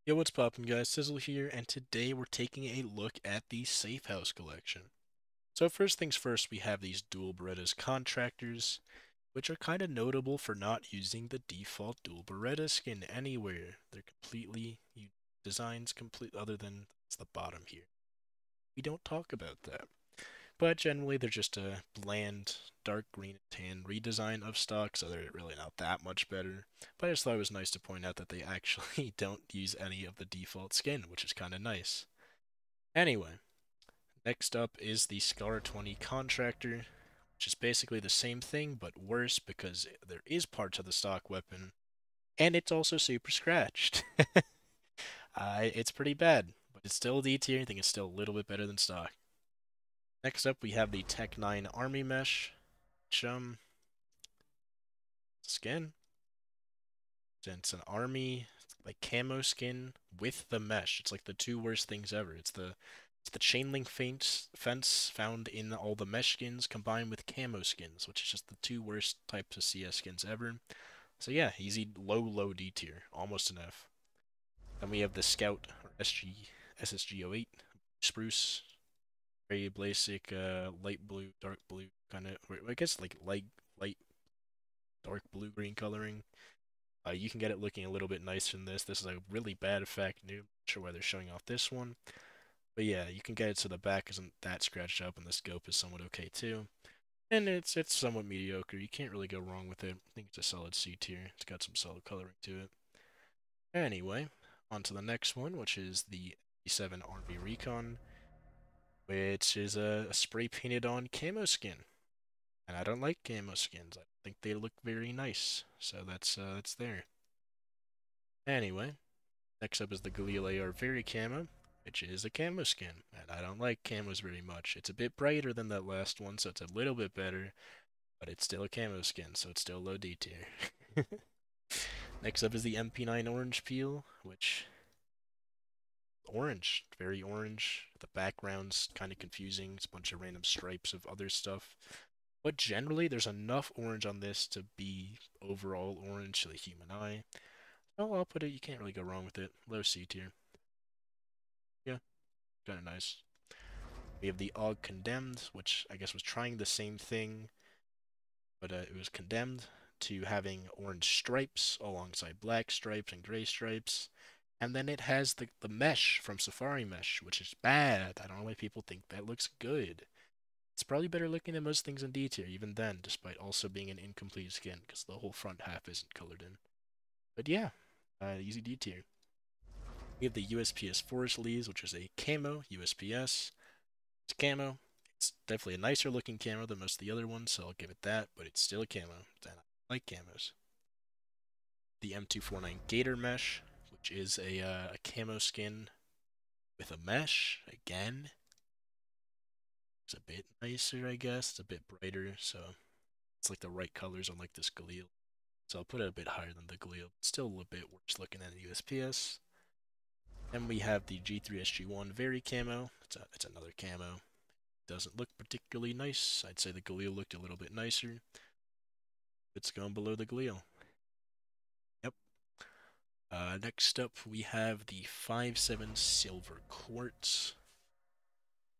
Yo, what's poppin', guys? Szyl here, and today we're taking a look at the Safehouse collection. So first things first, we have these dual Beretta Contractors, which are kind of notable for not using the default dual Beretta skin anywhere. They're completely designs complete other than it's the bottom here. We don't talk about that. But generally, they're just a bland, dark green and tan redesign of stock, so they're really not that much better. But I just thought it was nice to point out that they actually don't use any of the default skin, which is kind of nice. Anyway, next up is the Scar 20 Contractor, which is basically the same thing, but worse because there is parts of the stock weapon, and it's also super scratched. It's pretty bad, but it's still D tier. I think it's still a little bit better than stock. Next up, we have the Tec9 Army Mesh, which, skin. It's an army like camo skin with the mesh. It's like the two worst things ever. It's the chain link fence found in all the mesh skins combined with camo skins, which is just the two worst types of CS skins ever. So yeah, easy low D tier, almost an F. Then we have the Scout or SSG08 spruce, very basic light blue, dark blue kind of. I guess like light dark blue green coloring. You can get it looking a little bit nicer than this. This is a really bad effect. Not sure why they're showing off this one. But yeah, you can get it so the back isn't that scratched up and the scope is somewhat okay too. And it's somewhat mediocre. You can't really go wrong with it. I think it's a solid C tier. It's got some solid coloring to it. Anyway, on to the next one, which is the 7 Army Recon, which is a spray painted on camo skin. And I don't like camo skins. I think they look very nice. So that's there. Anyway, next up is the Galil AR Very Camo, which is a camo skin, and I don't like camos very much. It's a bit brighter than that last one, so it's a little bit better, but it's still a camo skin, so it's still low D tier. Next up is the MP9 Orange Peel, which orange, very orange. The background's kind of confusing. It's a bunch of random stripes of other stuff. But generally, there's enough orange on this to be overall orange to the human eye. So I'll put it, you can't really go wrong with it. Low C tier. Yeah, kind of nice. We have the Og Condemned, which I guess was trying the same thing, but it was condemned to having orange stripes alongside black stripes and gray stripes. And then it has the mesh from Safari Mesh, which is bad. I don't know why people think that looks good. It's probably better looking than most things in D tier, even then, despite also being an incomplete skin, because the whole front half isn't colored in. But yeah, easy D tier. We have the USPS Forest Leaves, which is a camo USPS. It's camo. It's definitely a nicer looking camo than most of the other ones, so I'll give it that, but it's still a camo, and I like camos. The M249 Gator Mesh, which is a camo skin with a mesh, again. It's a bit nicer, I guess. It's a bit brighter, so it's like the right colors on like this Galil. So I'll put it a bit higher than the Galil. Still a bit worse looking than the USPS. Then we have the G3SG1 Very Camo. It's another camo. Doesn't look particularly nice. I'd say the Galil looked a little bit nicer. It's gone below the Galil. Yep. Next up, we have the 5.7 Silver Quartz,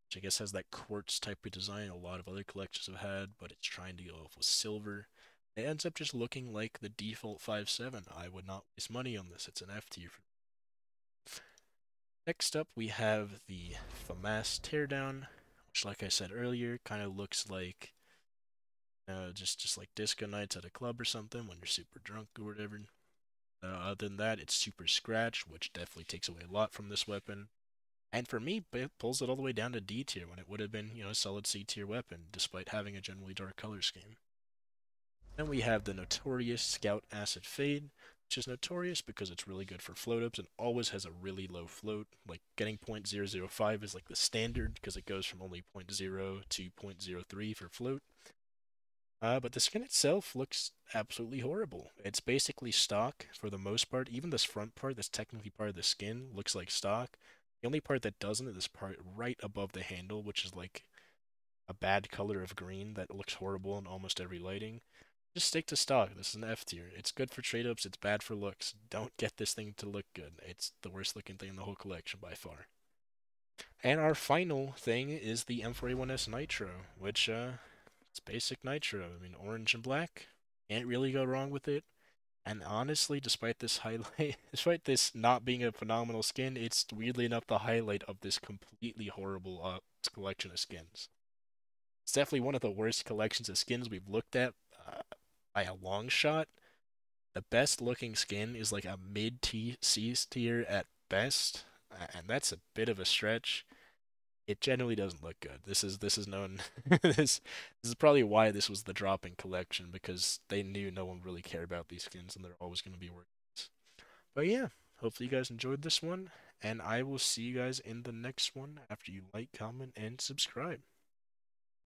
which I guess has that quartz type of design a lot of other collections have had, but it's trying to go off with silver. It ends up just looking like the default 5.7. I would not waste money on this. It's an F tier. Next up, we have the FAMAS Teardown, which, like I said earlier, kind of looks like just like disco nights at a club or something when you're super drunk or whatever. Other than that, it's super scratch, which definitely takes away a lot from this weapon. And for me, it pulls it all the way down to D tier when it would have been, a solid C tier weapon, despite having a generally dark color scheme. Then we have the notorious Scout Acid Fade, which is notorious because it's really good for float ups and always has a really low float. Like getting .005 is like the standard because it goes from only .0 to .03 for float. But the skin itself looks absolutely horrible. It's basically stock for the most part. Even this front part, that's technically part of the skin, looks like stock. The only part that doesn't is this part right above the handle, which is like a bad color of green that looks horrible in almost every lighting. Just stick to stock. This is an F tier. It's good for trade ups, it's bad for looks. Don't get this thing to look good. It's the worst looking thing in the whole collection by far. And our final thing is the M4A1S Nitro, which it's basic Nitro. I mean, orange and black. Can't really go wrong with it. And honestly, despite this highlight, despite this not being a phenomenal skin, it's weirdly enough the highlight of this completely horrible collection of skins. It's definitely one of the worst collections of skins we've looked at by a long shot. The best looking skin is like a mid C tier at best, and that's a bit of a stretch. It generally doesn't look good. This is known this is probably why this was the drop in collection, because they knew no one really cared about these skins and they're always going to be worth it. But yeah, hopefully you guys enjoyed this one, and I will see you guys in the next one after you like, comment, and subscribe.